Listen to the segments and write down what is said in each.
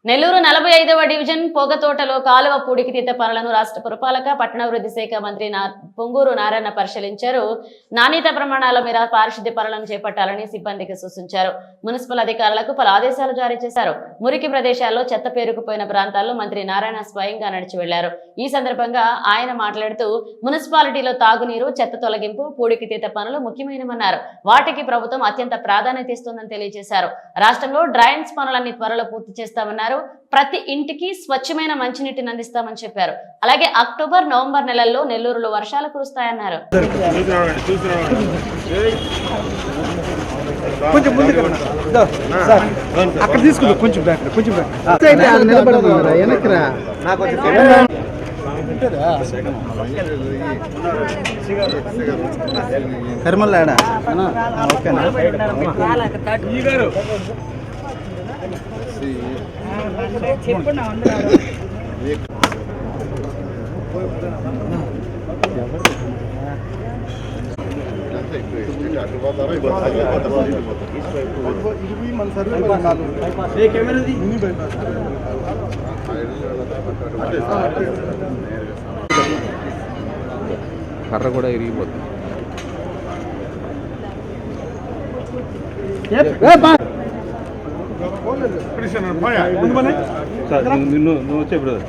Nellore 45వ division పొగతోటలో కాలువ పూడికితీత పనులను రాష్ట్ర పురపాలక పట్టణాభివృద్ధి శాఖ మంత్రి పొంగూరు నారాయణ పరిశీలించారు. నాణ్యత ప్రమాణాల మేర పారిశుద్ధ్య పనులను చేపట్టాలని సిబ్బందికి సూచించారు. మున్సిపల్ అధికారులకు పలు ఆదేశాలు జారీ చేశారు. మురికి ప్రదేశాల్లో చెత్త పేరుకుపోయిన ప్రాంతాల్లో మంత్రి నారాయణ స్వయంగా నడిచి వెళ్లారు. ఈ సందర్భంగా ఆయన మాట్లాడుతూ మున్సిపాలిటీలో తాగునీరు, చెత్త తొలగింపు, పూడికితీత పనులు ముఖ్యమైనవన్నారు. వాటికి ప్రభుత్వం అత్యంత ప్రాధాన్యత ఇస్తుందని తెలియజేశారు. రాష్ట్రంలో డ్రైన్స్ పనులన్నీ త్వరలో పూర్తి చేస్తామన్నారు. ప్రతి ఇంటికి స్వచ్ఛమైన మంచినీటిని అందిస్తామని చెప్పారు. అలాగే అక్టోబర్, నవంబర్ నెలల్లో నెల్లూరులో వర్షాలు కురుస్తాయన్నారు. కర్ర కూడా ఇరిగిపోతుంది. నువ్వు వచ్చే బ్రదర్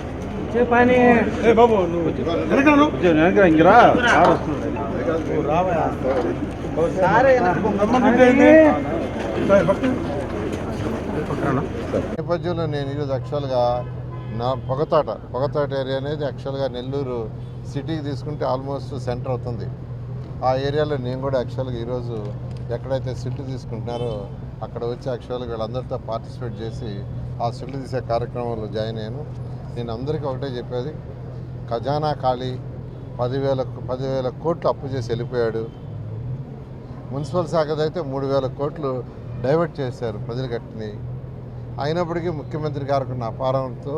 నేపథ్యంలో నేను ఈరోజు యాక్చువల్గా నా పొగతాట ఏరియా అనేది యాక్చువల్గా నెల్లూరు సిటీకి తీసుకుంటే ఆల్మోస్ట్ సెంటర్ అవుతుంది. ఆ ఏరియాలో నేను కూడా యాక్చువల్గా ఈరోజు ఎక్కడైతే సిటీ తీసుకుంటున్నారో అక్కడ వచ్చి యాక్చువల్గా వీళ్ళందరితో పార్టిసిపేట్ చేసి ఆ సిల్లు తీసే కార్యక్రమంలో జాయిన్ అయ్యాను. నేను అందరికీ ఒకటే చెప్పేది, ఖజానా ఖాళీ 10,000 కోట్లు అప్పు చేసి వెళ్ళిపోయాడు. మున్సిపల్ శాఖదైతే 3,000 కోట్లు డైవర్ట్ చేశారు ప్రజలు కట్టినవి. అయినప్పటికీ ముఖ్యమంత్రి గారికి ఉన్న అపారంతో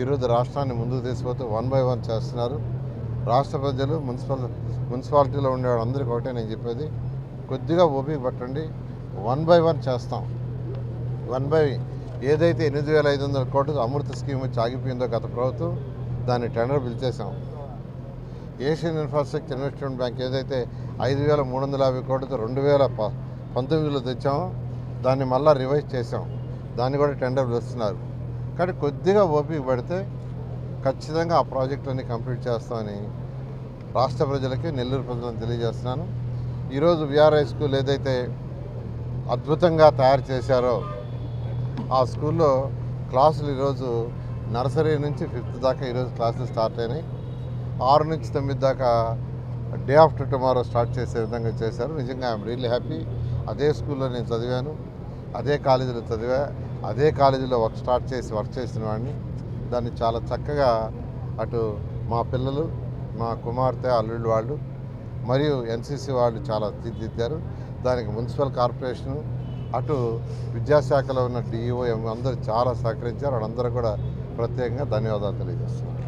ఈరోజు రాష్ట్రాన్ని ముందుకు తీసుకుపోతూ 1 by 1 చేస్తున్నారు. రాష్ట్ర ప్రజలు మున్సిపాలిటీలో ఉండేవాడు అందరికీ ఒకటే నేను చెప్పేది, కొద్దిగా ఓపిక పట్టండి. 1 by 1 చేస్తాం. 1 by ఏదైతే 8,500 కోట్లు అమృత స్కీమ్ వచ్చి ఆగిపోయిందో గత ప్రభుత్వం, దాన్ని టెండర్ పిలిచేసాం. ఏషియన్ ఇన్ఫ్రాస్ట్రక్చర్ ఇన్వెస్ట్మెంట్ బ్యాంక్ ఏదైతే 5,350 కోట్లతో 2019లో తెచ్చామో దాన్ని మళ్ళీ రివైజ్ చేసాం. దాన్ని కూడా టెండర్ పిలుస్తున్నారు. కానీ కొద్దిగా ఓపిక పడితే ఖచ్చితంగా ఆ ప్రాజెక్టులన్నీ కంప్లీట్ చేస్తామని రాష్ట్ర ప్రజలకి, నెల్లూరు ప్రజలను తెలియజేస్తున్నాను. ఈరోజు విఆర్ఐ స్కూల్ ఏదైతే అద్భుతంగా తయారు చేశారో ఆ స్కూల్లో క్లాసులు ఈరోజు నర్సరీ నుంచి 5th దాకా ఈరోజు క్లాసులు స్టార్ట్ అయినాయి. 6 నుంచి 9 దాకా డే ఆఫ్టర్ టుమారో స్టార్ట్ చేసే విధంగా చేశారు. నిజంగా ఐఎమ్ రియల్లీ హ్యాపీ. అదే స్కూల్లో నేను చదివాను, అదే కాలేజీలో చదివా, అదే కాలేజీలో వర్క్ చేసిన వాడిని. దాన్ని చాలా చక్కగా అటు మా పిల్లలు, మా కుమార్తె, అల్లుళ్ళు వాళ్ళు మరియు ఎన్సీసీ వాళ్ళు చాలా తీర్చిదిద్దారు. దానికి మున్సిపల్ కార్పొరేషను, అటు విద్యాశాఖలో ఉన్న డిఈఓ అందరూ చాలా సహకరించారు. వాళ్ళందరూ కూడా ప్రత్యేకంగా ధన్యవాదాలు తెలియజేస్తున్నారు.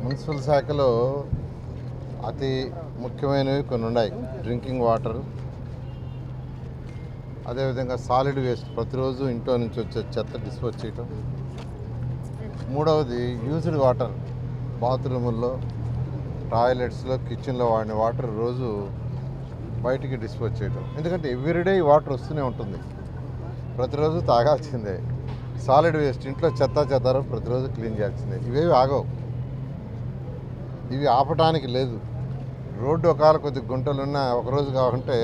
మున్సిపల్ శాఖలో అతి ముఖ్యమైనవి కొన్ని ఉన్నాయి. డ్రింకింగ్ వాటర్, అదేవిధంగా సాలిడ్ వేస్ట్, ప్రతిరోజు ఇంట్లో నుంచి వచ్చే చెత్త డిస్పోజ్ చేయటం. 3వది యూజ్డ్ వాటర్, బాత్రూముల్లో, టాయిలెట్స్లో, కిచెన్లో వాడిన వాటర్ రోజు బయటికి డిస్పోజ్ చేయటం. ఎందుకంటే ఎవ్రీడే ఈ వాటర్ వస్తూనే ఉంటుంది, ప్రతిరోజు తాగాల్సిందే. సాలిడ్ వేస్ట్, ఇంట్లో చెత్తారం ప్రతిరోజు క్లీన్ చేయాల్సిందే. ఇవేవి ఆగవు, ఇవి ఆపటానికి లేదు. రోడ్డు ఒకవేళ కొద్ది గుంటలున్నా ఒకరోజు కావాలంటే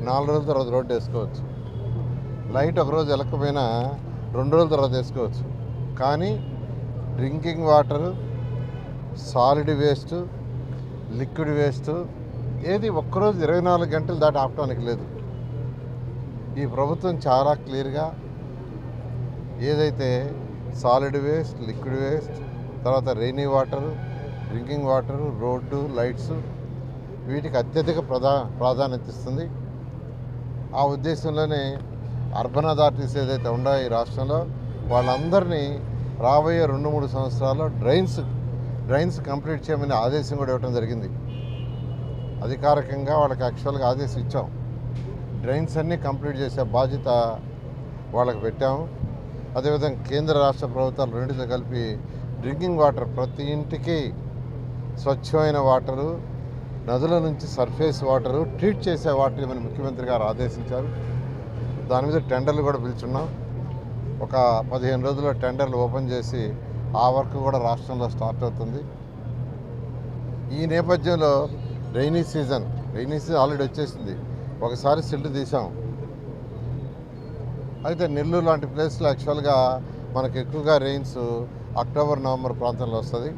4 రోజుల తర్వాత రోడ్డు వేసుకోవచ్చు. లైట్ ఒకరోజు వెళ్ళకపోయినా 2 రోజుల తర్వాత వేసుకోవచ్చు. కానీ drinking water, solid waste, liquid waste ఏది ఒక్కరోజు 24 గంటలు దాటి ఆపటానికి లేదు. ఈ ప్రభుత్వం చాలా క్లియర్గా ఏదైతే సాలిడ్ వేస్ట్, లిక్విడ్ వేస్ట్, తర్వాత rainy water, drinking water, road, lights వీటికి అత్యధిక ప్రాధాన్యత ఇస్తుంది. ఆ ఉద్దేశంలోనే అర్బన్ అథారిటీస్ ఏదైతే ఉన్నాయో ఈ రాష్ట్రంలో వాళ్ళందరినీ రాబోయే 2-3 సంవత్సరాల్లో డ్రైన్స్ కంప్లీట్ చేయమని ఆదేశం కూడా ఇవ్వడం జరిగింది. అధికారికంగా వాళ్ళకి యాక్చువల్గా ఆదేశం ఇచ్చాం. డ్రైన్స్ అన్నీ కంప్లీట్ చేసే బాధ్యత వాళ్ళకి పెట్టాము. అదేవిధంగా కేంద్ర రాష్ట్ర ప్రభుత్వాలు రెండింటితో కలిపి డ్రింకింగ్ వాటర్ ప్రతి ఇంటికి స్వచ్ఛమైన వాటరు, నదుల నుంచి సర్ఫేస్ వాటరు ట్రీట్ చేసే వాటర్ ఇవ్వని ముఖ్యమంత్రి గారు ఆదేశించారు. దాని మీద టెండర్లు కూడా పిలుచున్నాం. ఒక 15 రోజుల్లో టెండర్లు ఓపెన్ చేసి ఆ వర్క్ కూడా రాష్ట్రంలో స్టార్ట్ అవుతుంది. ఈ నేపథ్యంలో రైనీ సీజన్ ఆల్రెడీ వచ్చేసింది. ఒకసారి సిల్ట్ తీసాం. అయితే నెల్లూరు లాంటి ప్లేస్లో యాక్చువల్గా మనకు ఎక్కువగా రెయిన్స్ అక్టోబర్ నవంబర్ ప్రాంతంలో వస్తుంది.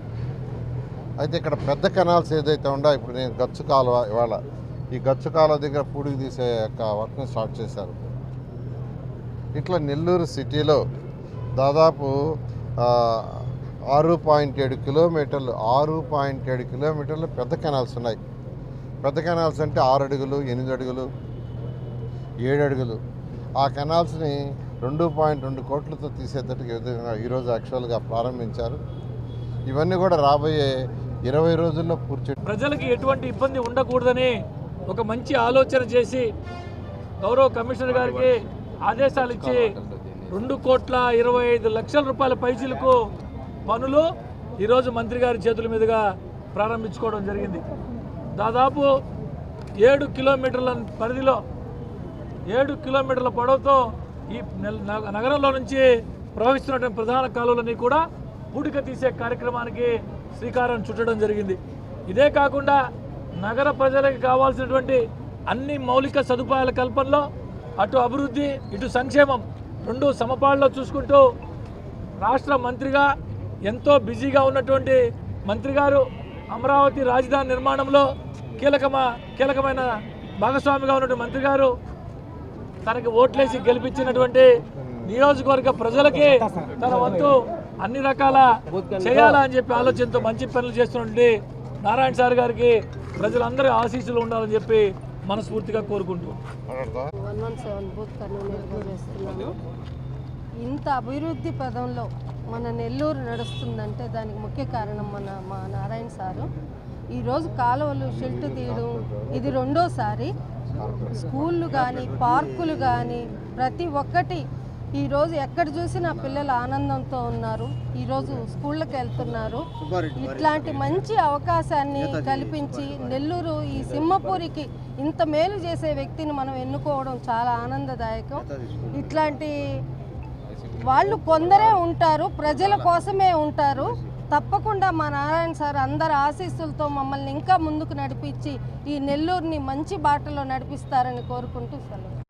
అయితే ఇక్కడ పెద్ద కెనాల్స్ ఏదైతే ఉందో ఇప్పుడు నేను గచ్చు కాలువ ఇవాళ ఈ గచ్చు కాలువ దగ్గర పూడికి తీసే యొక్క వర్క్ని స్టార్ట్ చేశారు. ఇట్లా నెల్లూరు సిటీలో దాదాపు 6.7 కిలోమీటర్లు పెద్ద కెనాల్స్ ఉన్నాయి. పెద్ద కెనాల్స్ అంటే 6 అడుగులు, 8 అడుగులు, 7 అడుగులు. ఆ కెనాల్స్ని 2.2 కోట్లతో తీసేటట్టుగా విధంగా ఈరోజు యాక్చువల్గా ప్రారంభించారు. ఇవన్నీ కూడా రాబోయే 20 రోజుల్లో పూర్తి. ప్రజలకి ఎటువంటి ఇబ్బంది ఉండకూడదని ఒక మంచి ఆలోచన చేసి గౌరవ కమిషనర్ గారికి ఆదేశాలు ఇచ్చి 2,25,00,000 రూపాయల పైసలకు పనులు ఈరోజు మంత్రి గారి చేతుల మీదుగా ప్రారంభించుకోవడం జరిగింది. దాదాపు 7 కిలోమీటర్ల పరిధిలో 7 కిలోమీటర్ల పొడవుతో ఈ నగరంలో నుంచి ప్రవహిస్తున్నటువంటి ప్రధాన కాలువలన్నీ కూడా పూడిక తీసే కార్యక్రమానికి శ్రీకారం చుట్టడం జరిగింది. ఇదే కాకుండా నగర ప్రజలకు కావాల్సినటువంటి అన్ని మౌలిక సదుపాయాల కల్పనలో అటు అభివృద్ధి ఇటు సంక్షేమం రెండు సమపాళ్ళలో చూసుకుంటూ రాష్ట్ర మంత్రిగా ఎంతో బిజీగా ఉన్నటువంటి మంత్రి గారు అమరావతి రాజధాని నిర్మాణంలో కీలకమైన భాగస్వామిగా ఉన్నటువంటి మంత్రి గారు తనకి ఓట్లేసి గెలిపించినటువంటి నియోజకవర్గ ప్రజలకి తన వంతు అన్ని రకాల చేయాలని చెప్పి ఆలోచనతో మంచి పనులు చేస్తున్నటువంటి నారాయణ సార్ గారికి ప్రజలందరూ ఆశీస్సులు ఉండాలని చెప్పి మనస్ఫూర్తిగా కోరుకుంటూ 117 బూత్ కన్వీనర్గా చేస్తున్నాను. ఇంత అభివృద్ధి పదంలో మన నెల్లూరు నడుస్తుందంటే దానికి ముఖ్య కారణం మా నారాయణ సారు. ఈరోజు కాలువలు షెల్ట్ తీయడం ఇది రెండోసారి. స్కూళ్ళు కానీ పార్కులు కానీ ప్రతి ఒక్కటి ఈరోజు ఎక్కడ చూసినా పిల్లలు ఆనందంతో ఉన్నారు. ఈరోజు స్కూళ్ళకి వెళ్తున్నారు. ఇట్లాంటి మంచి అవకాశాన్ని కల్పించి నెల్లూరు ఈ సింహపూరికి ఇంత మేలు చేసే వ్యక్తిని మనం ఎన్నుకోవడం చాలా ఆనందదాయకం. ఇట్లాంటి వాళ్ళు కొందరే ఉంటారు, ప్రజల కోసమే ఉంటారు. తప్పకుండా మా నారాయణ సార్ అందరి ఆశీస్సులతో మమ్మల్ని ఇంకా ముందుకు నడిపించి ఈ నెల్లూరుని మంచి బాటలో నడిపిస్తారని కోరుకుంటూ సెలవు.